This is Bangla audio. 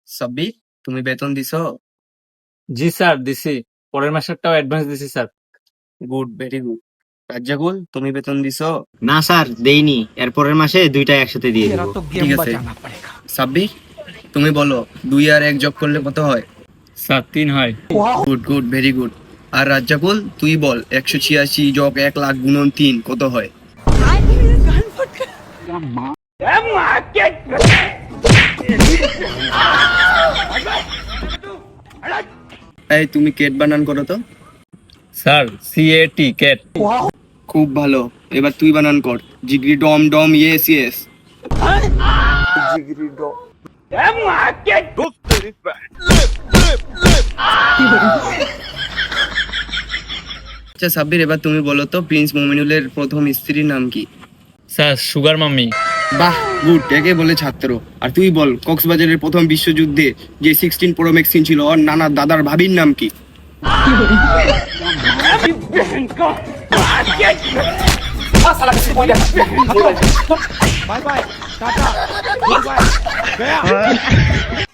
সাব্বির, তুমি বেতন দিছো? জি স্যার, দিছি। পরের মাসেরটাও অ্যাডভান্স দিছি sir. Good, very good. Razzakul, তুমি বেতন দিছো? না স্যার, দেইনি। এর পরের মাসে দুইটা একসাথে দিয়ে দেবো। ঠিক আছে। সাব্বির, তুমি বলো 2 আর 1 যোগ করলে কত হয়? স্যার 3 হয়। Good good, very good. আর রাজ্জাকুল, তুই বল 186 যোগ 1,00,000 গুণন 3 কত হয়? এই, তুমি কেট বানান করো তো। Sir CAT cat. খুব ভালো। এবার তুই বানান কর। জিগরি ডম ডম, ইয়েস ইয়েস। আচ্ছা সাব্বির, এবার তুমি বলো তো প্রিন্স মুমিনুলের প্রথম স্ত্রীর নাম কি? Sir sugar mummy. বাহ, গুড। একে বলে ছাত্র। আর তুই বল কক্সবাজারের প্রথম বিশ্বযুদ্ধে যে 16 প্রো ম্যাক্স ছিল ওর নানা দাদার ভাবির নাম কি? Bye bye tata goodbye गया